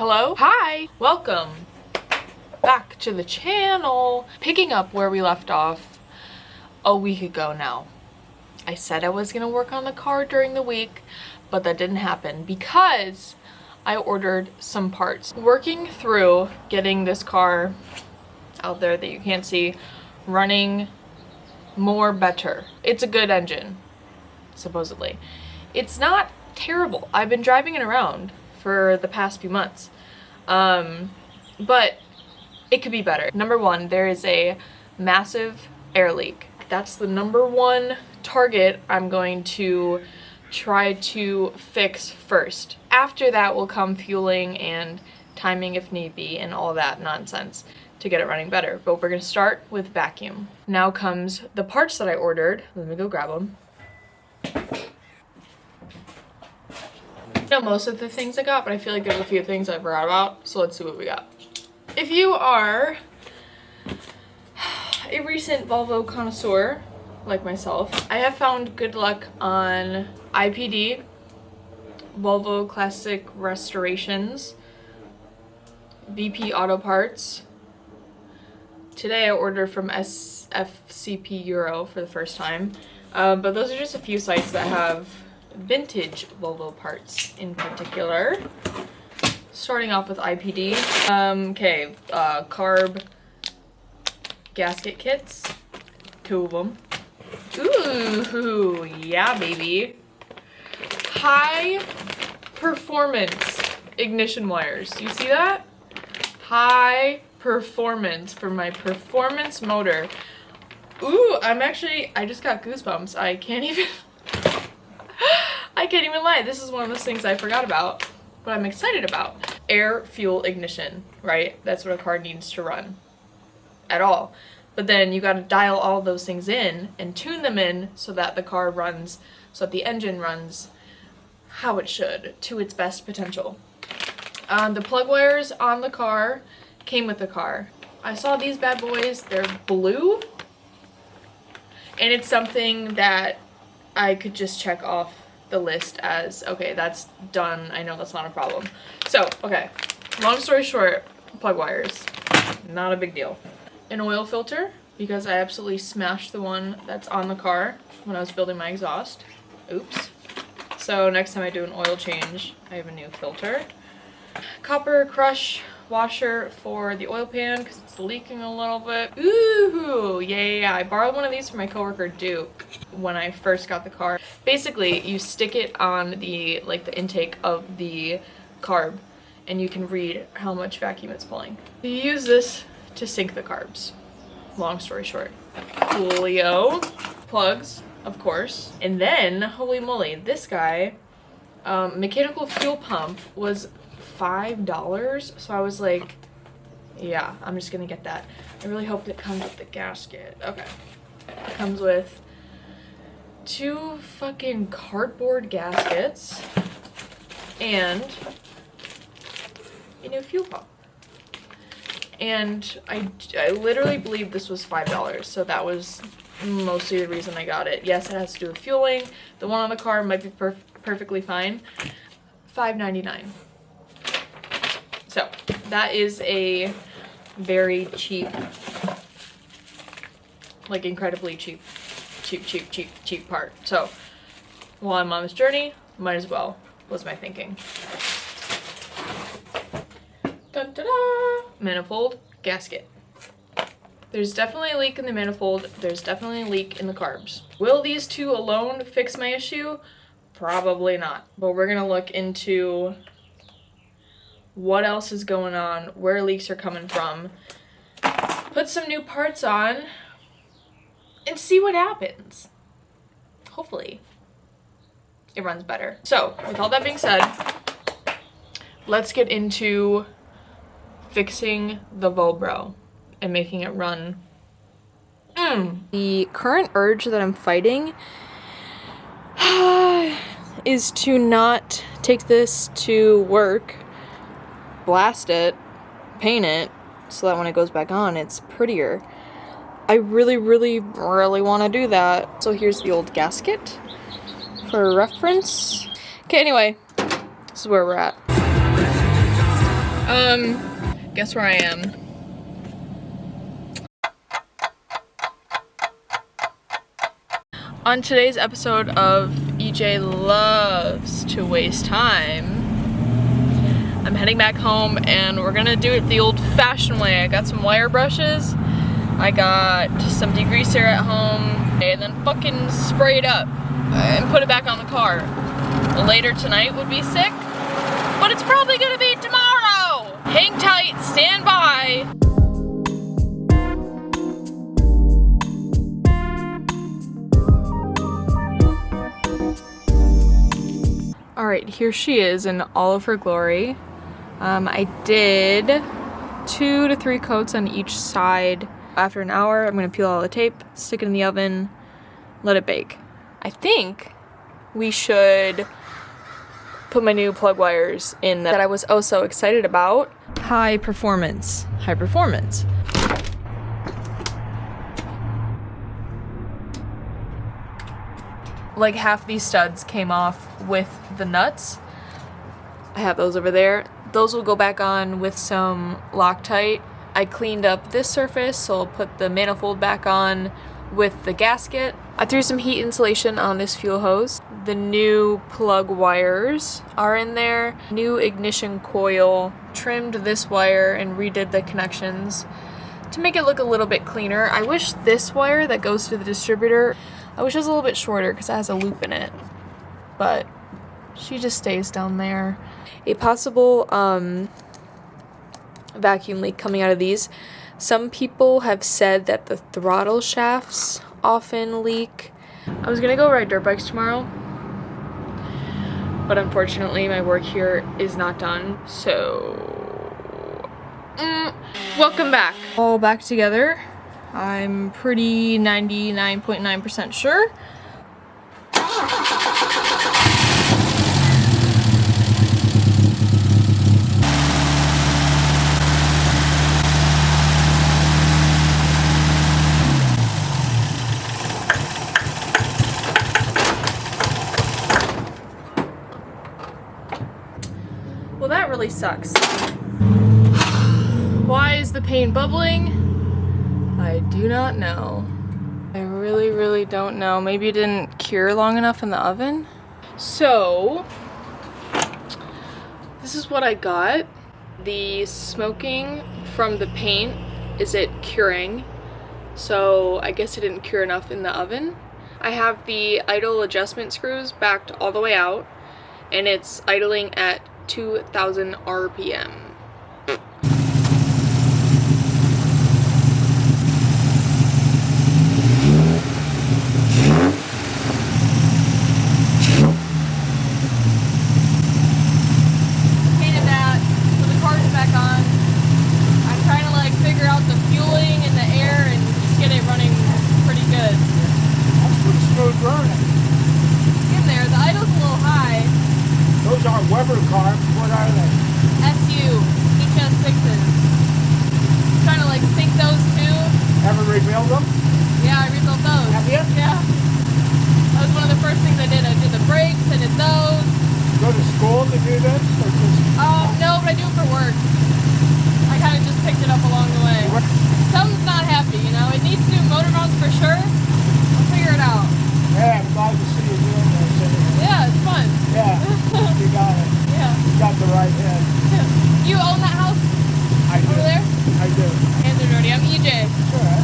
Hello? Hi! Welcome back to the channel. Picking up where we left off a week ago now. I said I was gonna work on the car during the week, but that didn't happen because I ordered some parts. Working through getting this car out there that you can't see running more better. It's a good engine, supposedly. It's not terrible. I've been driving it around for the past few months, but it could be better. Number one, there is a massive air leak. That's the number one target I'm going to try to fix first. After that will come fueling and timing if need be and all that nonsense to get it running better. But we're gonna start with vacuum. Now comes the parts that I ordered. Let me go grab them. I know most of the things I got, but I feel like there's a few things I forgot about, so let's see what we got. If you are a recent Volvo connoisseur like myself, I have found good luck on IPD, Volvo Classic Restorations, VP Auto Parts. Today I ordered from SFCP Euro for the first time, but those are just a few sites that have vintage Volvo parts in particular. Starting off with IPD. Carb gasket kits. 2 of them. Ooh, yeah, baby. High performance ignition wires. You see that? High performance for my performance motor. Ooh, I just got goosebumps. I can't even lie. This is one of those things I forgot about, but I'm excited about. Air fuel ignition, right? That's what a car needs to run at all. But then you got to dial all those things in and tune them in so that the car runs, so that the engine runs how it should, to its best potential. The plug wires on the car came with the car. I saw these bad boys. They're blue, and it's something that I could just check off the list as, okay, that's done. I know that's not a problem. So, okay, long story short, plug wires, not a big deal. An oil filter, because I absolutely smashed the one that's on the car when I was building my exhaust. Oops. So next time I do an oil change, I have a new filter. Copper crush washer for the oil pan because it's leaking a little bit. Ooh, yeah. I borrowed one of these from my coworker Duke when I first got the car. Basically, you stick it on the intake of the carb, and you can read how much vacuum it's pulling. You use this to sync the carbs. Long story short. Coolio. Plugs, of course. And then, holy moly, this guy, mechanical fuel pump was $5, so I was like, yeah, I'm just gonna get that. I really hope it comes with the gasket. Okay. It comes with 2 fucking cardboard gaskets and a new fuel pump. And I literally believe this was $5, so that was mostly the reason I got it. Yes, it has to do with fueling. The one on the car might be perfectly fine. $5.99. So that is a very cheap, like incredibly cheap part. So while I'm on this journey, might as well, was my thinking. Dun, da, da. Manifold gasket. There's definitely a leak in the manifold. There's definitely a leak in the carbs. Will these 2 alone fix my issue? Probably not. But we're gonna look into what else is going on, where leaks are coming from, put some new parts on, and see what happens. Hopefully it runs better. So with all that being said, let's get into fixing the Volvo and making it run. The current urge that I'm fighting is to not take this to work, blast it, paint it, so that when it goes back on, it's prettier. I really want to do that. So here's the old gasket for reference. Okay, anyway, this is where we're at. Guess where I am? On today's episode of EJ Loves to Waste Time, I'm heading back home and we're gonna do it the old-fashioned way. I got some wire brushes, I got some degreaser at home, and then fucking spray it up and put it back on the car. Later tonight would be sick, but it's probably gonna be tomorrow! Hang tight, stand by! Alright, here she is in all of her glory. I did 2 to 3 coats on each side. After an hour, I'm going to peel all the tape, stick it in the oven, let it bake. I think we should put my new plug wires in that I was oh so excited about. High performance. High performance. Like half these studs came off with the nuts. I have those over there. Those will go back on with some Loctite. I cleaned up this surface, so I'll put the manifold back on with the gasket. I threw some heat insulation on this fuel hose. The new plug wires are in there. New ignition coil. Trimmed this wire and redid the connections to make it look a little bit cleaner. I wish this wire that goes to the distributor, I wish it was a little bit shorter because it has a loop in it, but she just stays down there. A possible vacuum leak coming out of these. Some people have said that the throttle shafts often leak. I was gonna go ride dirt bikes tomorrow, but unfortunately my work here is not done, so welcome back. All back together. I'm pretty 99.9% sure. Well, that really sucks. Why is the paint bubbling? I do not know. I really don't know. Maybe it didn't cure long enough in the oven. So, this is what I got. The smoking from the paint, is it curing? So I guess it didn't cure enough in the oven. I have the idle adjustment screws backed all the way out, and it's idling at 2,000 RPM. Rebuild them? Yeah, I rebuilt those. Have you? Yeah. That was one of the first things I did. I did the brakes, I did those. Go to school to do this? Or just... No, but I do it for work. I kind of just picked it up along the way. Something's not happy, you know? It needs new motor mounts for sure. I'll figure it out. Yeah, I'm glad to see you doing this. Yeah, it's fun. Yeah, you got it. Yeah. You got the right head. You own that house? I do. Over there? I do. My hands are dirty. I'm EJ. Sure.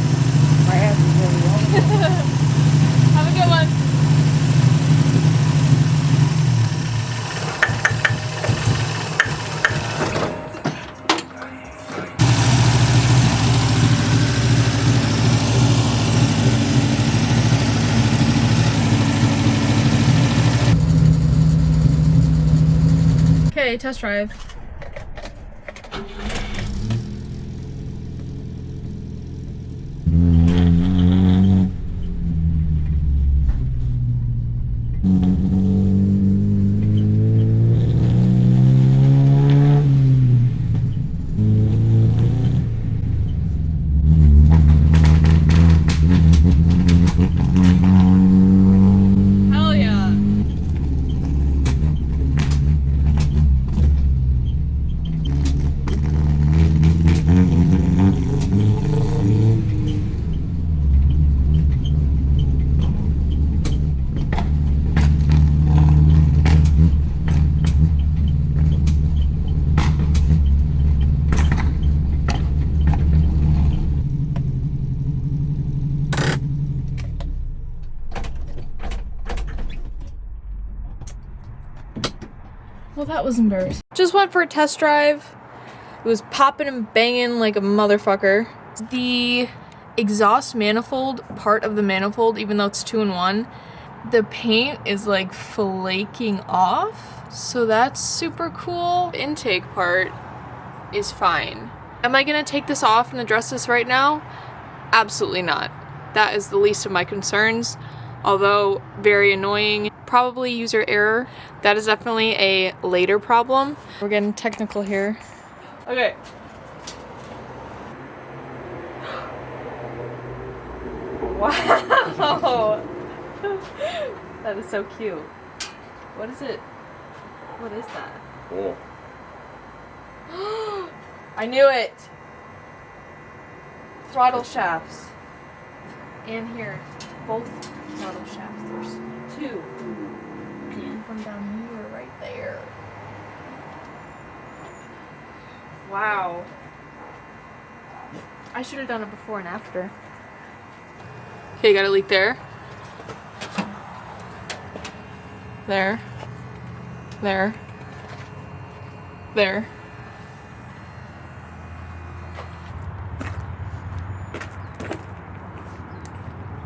My hands are dirty. Have a good one. Okay, test drive. Hell yeah. Well, that was embarrassing. Just went for a test drive. It was popping and banging like a motherfucker. The exhaust manifold, part of the manifold, even though it's 2-in-1, the paint is like flaking off. So that's super cool. The intake part is fine. Am I gonna take this off and address this right now? Absolutely not. That is the least of my concerns. Although very annoying, probably user error. That is definitely a later problem. We're getting technical here. Okay. Wow. That is so cute. What is it? What is that? Oh. I knew it. Throttle shafts. And here, both throttle shafts. There's two. One down here, right there. Wow. I should have done it before and after. Okay, got a leak there. There. There. There.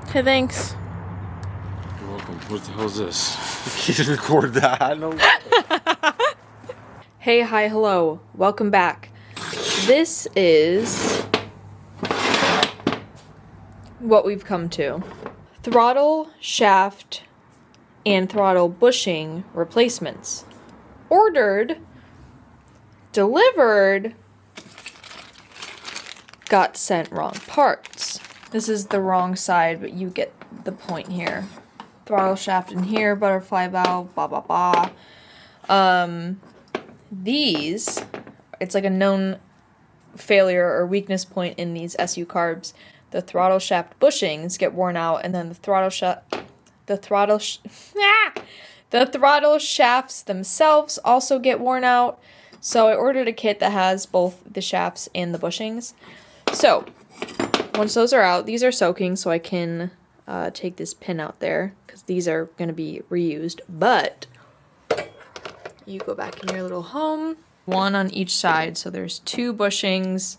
Okay, thanks. You're welcome. What the hell is this? You can record that. I know. Hey, hi, hello. Welcome back. This is what we've come to. Throttle, shaft, and throttle bushing replacements. Ordered, delivered, got sent wrong parts. This is the wrong side, but you get the point here. Throttle shaft in here, butterfly valve, blah, blah, blah. These, it's like a known failure or weakness point in these SU carbs. The throttle shaft bushings get worn out, and then the throttle shafts themselves also get worn out. So I ordered a kit that has both the shafts and the bushings. So once those are out, these are soaking, so I can take this pin out there because these are going to be reused. But you go back in your little home, one on each side. So there's two bushings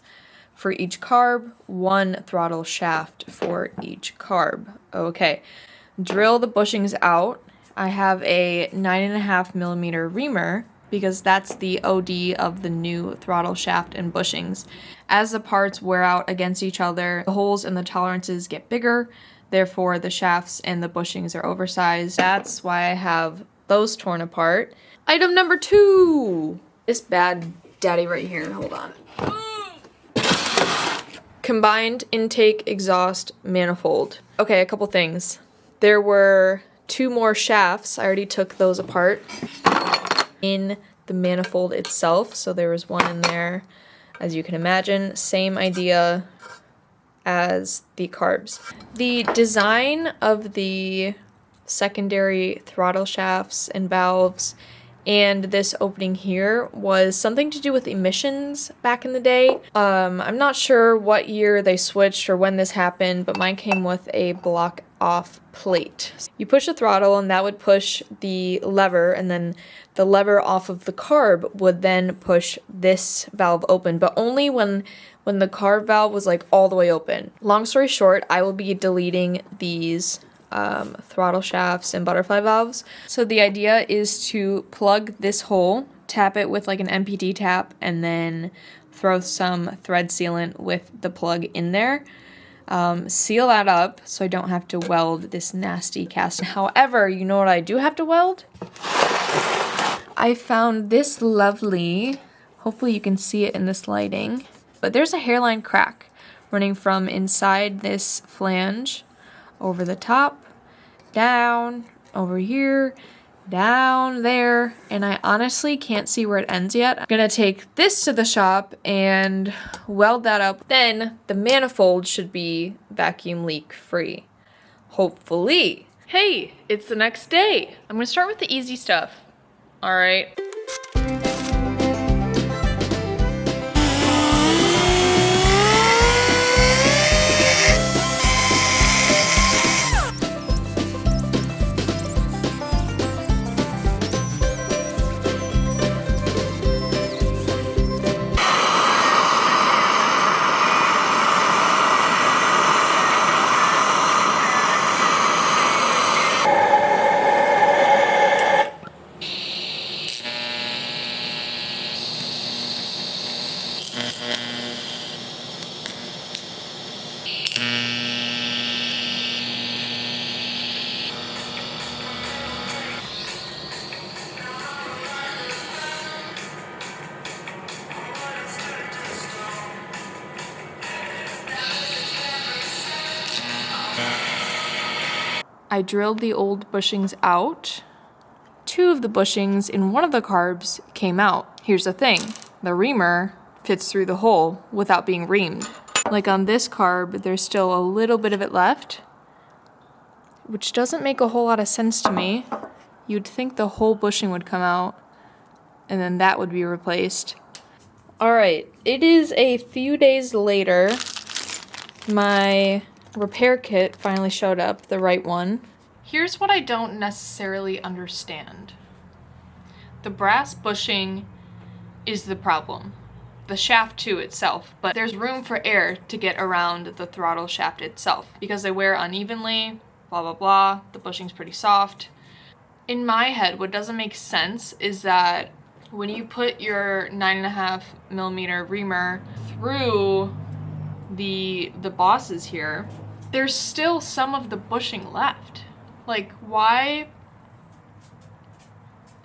for each carb, one throttle shaft for each carb. Okay, drill the bushings out. I have a 9.5mm reamer because that's the OD of the new throttle shaft and bushings. As the parts wear out against each other, the holes and the tolerances get bigger, therefore the shafts and the bushings are oversized. That's why I have those torn apart. Item number 2! This bad daddy right here, hold on. Combined intake exhaust manifold. Okay, a couple things. There were 2 more shafts. I already took those apart in the manifold itself. So there was one in there, as you can imagine. Same idea as the carbs. The design of the secondary throttle shafts and valves and this opening here was something to do with emissions back in the day. I'm not sure what year they switched or when this happened, but mine came with a block off plate. You push the throttle and that would push the lever, and then the lever off of the carb would then push this valve open, but only when the carb valve was like all the way open. Long story short, I will be deleting these throttle shafts and butterfly valves. So the idea is to plug this hole, tap it with like an MPD tap, and then throw some thread sealant with the plug in there. Seal that up so I don't have to weld this nasty casting. However, you know what I do have to weld? I found this lovely, hopefully you can see it in this lighting, but there's a hairline crack running from inside this flange over the top, down, over here, down there, and I honestly can't see where it ends yet. I'm gonna take this to the shop and weld that up. Then the manifold should be vacuum leak free, hopefully. Hey, it's the next day. I'm gonna start with the easy stuff. All right. I drilled the old bushings out. 2 of the bushings in one of the carbs came out. Here's the thing, the reamer fits through the hole without being reamed. Like on this carb, there's still a little bit of it left, which doesn't make a whole lot of sense to me. You'd think the whole bushing would come out and then that would be replaced. All right, it is a few days later. My repair kit finally showed up, the right one. Here's what I don't necessarily understand. The brass bushing is the problem. The shaft too itself, but there's room for air to get around the throttle shaft itself because they wear unevenly, blah, blah, blah. The bushing's pretty soft. In my head, what doesn't make sense is that when you put your 9.5mm reamer through the bosses here, there's still some of the bushing left. Like, why?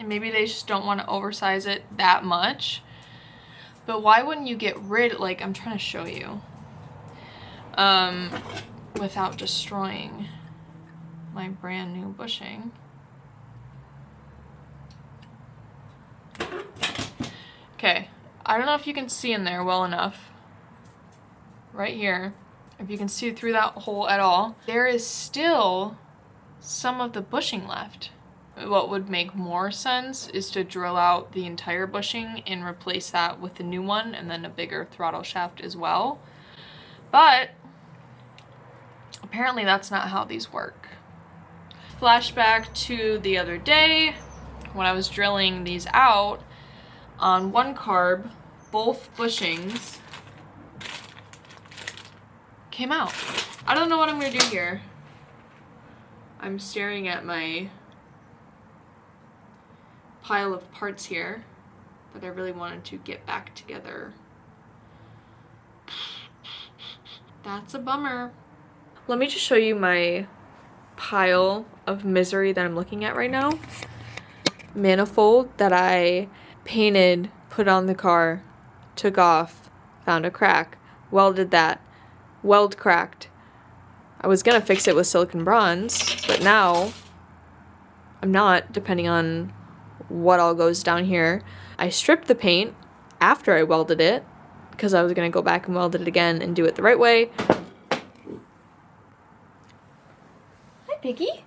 And maybe they just don't want to oversize it that much. But why wouldn't you get rid, like, I'm trying to show you, without destroying my brand new bushing. Okay, I don't know if you can see in there well enough. Right here, if you can see through that hole at all, there is still some of the bushing left. What would make more sense is to drill out the entire bushing and replace that with a new one and then a bigger throttle shaft as well. But apparently that's not how these work. Flashback to the other day when I was drilling these out. On one carb, both bushings came out. I don't know what I'm gonna do here. I'm staring at my pile of parts here that I really wanted to get back together. That's a bummer. Let me just show you my pile of misery that I'm looking at right now. Manifold that I painted, put on the car, took off, found a crack, welded that, weld cracked. I was gonna fix it with silicone bronze, but now I'm not, depending on what all goes down here. I stripped the paint after I welded it because I was gonna go back and weld it again and do it the right way. Hi, Piggy.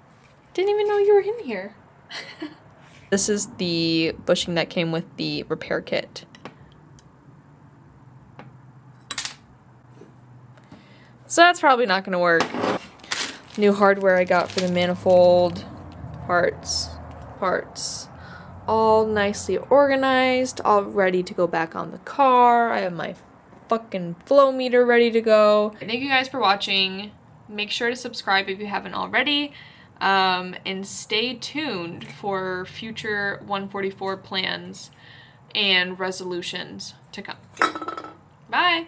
Didn't even know you were in here. This is the bushing that came with the repair kit. So that's probably not gonna work. New hardware I got for the manifold, parts, all nicely organized, all ready to go back on the car. I have my fucking flow meter ready to go. Thank you guys for watching. Make sure to subscribe if you haven't already. And stay tuned for future 144 plans and resolutions to come. Bye!